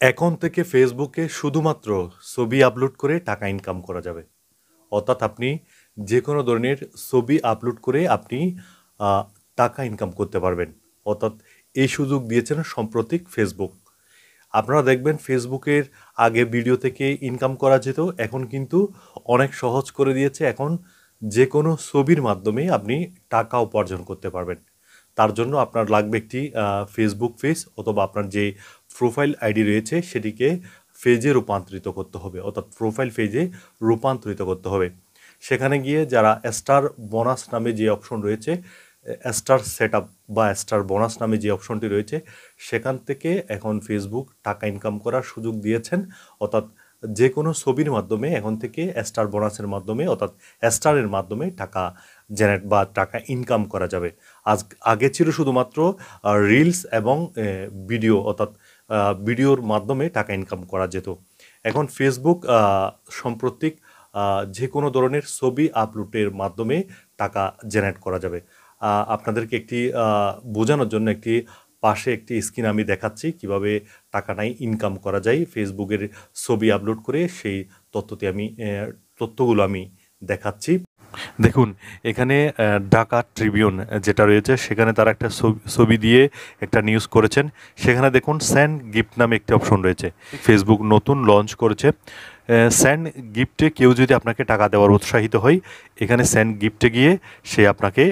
এখন থেকে ফেসবুকে শুধুমাত্র ছবি আপলোড করে টাকা ইনকাম করা যাবে। অর্থাৎ আপনি যে কোনো ধরনের ছবি আপলোড করে আপনি আ টাকা ইনকাম করতে পারবেন। অর্থাৎ এই সুযোগ দিয়েছেন সাম্প্রতিক ফেসবুক। আপনারা দেখবেন ফেসবুকের আগে ভিডিও থেকে ইনকাম করা যেত, এখন কিন্তু অনেক সহজ করে দিয়েছে। এখন যেকোনো ছবির মাধ্যমে আপনি টাকা উপার্জন করতে পারবেন। তার জন্য আপনার লাগবে একটি ফেসবুক পেজ অথবা আপনার যে প্রোফাইল আইডি রয়েছে সেটিকে পেজে রূপান্তরিত করতে হবে, অর্থাৎ প্রোফাইল পেজে রূপান্তরিত করতে হবে। সেখানে গিয়ে যারা স্টার বোনাস নামে যে অপশন রয়েছে, স্টার সেটআপ বা স্টার বোনাস নামে যে অপশনটি রয়েছে, সেখান থেকে এখন ফেসবুক টাকা ইনকাম করার সুযোগ দিয়েছেন। অর্থাৎ যে কোনো ছবির মাধ্যমে এখন থেকে স্টার বোনাসের মাধ্যমে অর্থাৎ স্টারের মাধ্যমে টাকা জেনারেট বা টাকা ইনকাম করা যাবে। আগে ছিল শুধুমাত্র রিলস এবং ভিডিও, অর্থাৎ ভিডিওর মাধ্যমে টাকা ইনকাম করা যেত। এখন ফেসবুক সাম্প্রতিক যে কোনো ধরনের ছবি আপলোডের মাধ্যমে টাকা জেনারেট করা যাবে। আপনাদেরকে একটি বোঝানোর জন্য একটি পাশে একটি স্ক্রিন আমি দেখাচ্ছি কিভাবে টাকাটাই ইনকাম করা যায় ফেসবুকের ছবি আপলোড করে। সেই তথ্যগুলো আমি দেখাচ্ছি। দেখুন এখানে ঢাকা ট্রিবিউন যেটা রয়েছে সেখানে তারা একটা ছবি দিয়ে একটা নিউজ করেছেন। সেখানে দেখুন সেন্ড গিফট নামে একটি অপশন রয়েছে। ফেসবুক নতুন লঞ্চ করেছে। সেন্ড গিফটে কেউ যদি আপনাকে টাকা দেওয়ার উৎসাহিত হয়, এখানে সেন্ড গিফটে গিয়ে সে আপনাকে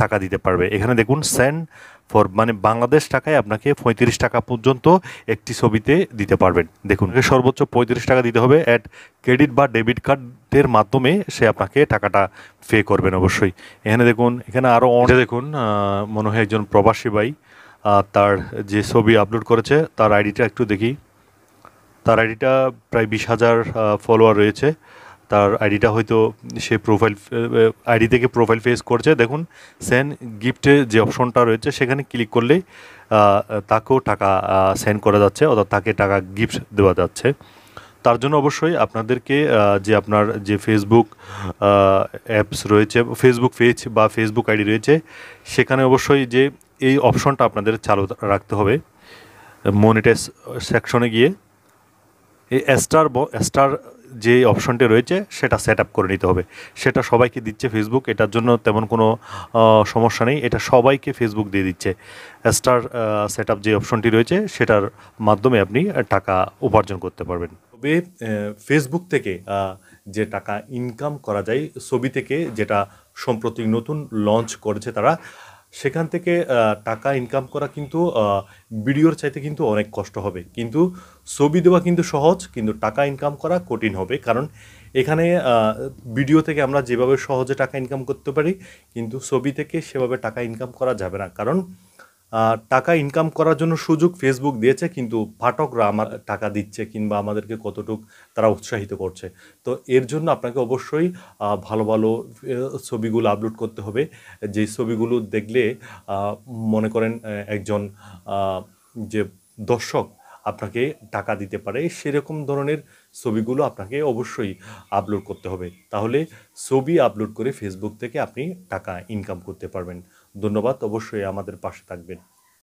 টাকা দিতে পারবে। এখানে দেখুন সেন্ড ফর মানে বাংলাদেশ টাকায় আপনাকে 35 টাকা পর্যন্ত একটি ছবিতে দিতে পারবেন। দেখুন সর্বোচ্চ 35 টাকা দিতে হবে। ক্রেডিট বা ডেবিট কার্ডের মাধ্যমে সে আপনাকে টাকাটা পে করবেন অবশ্যই। এখানে দেখুন, এখানে আরও দেখুন মনে হয় একজন প্রবাসী ভাই তার যে ছবি আপলোড করেছে তার আইডিটা একটু দেখি। তার আইডিটা প্রায় 20,000 ফলোয়ার রয়েছে। তার আইডিটা হয়তো সে আইডি থেকে প্রোফাইল ফেস করছে। দেখুন সেন্ড গিফটে যে অপশনটা রয়েছে সেখানে ক্লিক করলে তাকেও টাকা সেন্ড করা যাচ্ছে, অর্থাৎ তাকে টাকা গিফট দেওয়া যাচ্ছে। তার জন্য অবশ্যই আপনাদেরকে যে আপনার যে ফেসবুক অ্যাপস রয়েছে, ফেসবুক পেজ বা ফেসবুক আইডি রয়েছে, সেখানে অবশ্যই যে এই অপশনটা আপনাদের চালু রাখতে হবে। মনিটাইজ সেকশনে গিয়ে এই স্টার যে অপশনটি রয়েছে সেটা সেট আপ করে নিতে হবে। সেটা সবাইকে দিচ্ছে ফেসবুক, এটার জন্য তেমন কোনো সমস্যা নেই। এটা সবাইকে ফেসবুক দিয়ে দিচ্ছে। স্টার সেট আপ যে অপশনটি রয়েছে সেটার মাধ্যমে আপনি টাকা উপার্জন করতে পারবেন। তবে ফেসবুক থেকে যে টাকা ইনকাম করা যায় ছবি থেকে, যেটা সম্প্রতি নতুন লঞ্চ করেছে তারা, সেখান থেকে টাকা ইনকাম করা কিন্তু ভিডিওর চাইতে কিন্তু অনেক কষ্ট হবে। কিন্তু ছবি দেওয়া কিন্তু সহজ, কিন্তু টাকা ইনকাম করা কঠিন হবে। কারণ এখানে ভিডিও থেকে আমরা যেভাবে সহজে টাকা ইনকাম করতে পারি, কিন্তু ছবি থেকে সেভাবে টাকা ইনকাম করা যাবে না। কারণ টাকা ইনকাম করার জন্য সুযোগ ফেসবুক দিয়েছে, কিন্তু পাঠকরা আমার টাকা দিচ্ছে কিংবা আমাদেরকে কতটুক তারা উৎসাহিত করছে। তো এর জন্য আপনাকে অবশ্যই ভালো ভালো ছবিগুলো আপলোড করতে হবে। যেই ছবিগুলো দেখলে মনে করেন একজন যে দর্শক আপনাকে টাকা দিতে পারে, সেরকম ধরনের ছবিগুলো আপনাকে অবশ্যই আপলোড করতে হবে। তাহলে ছবি আপলোড করে ফেসবুক থেকে আপনি টাকা ইনকাম করতে পারবেন। ধন্যবাদ, অবশ্যই আমাদের পাশে থাকবেন।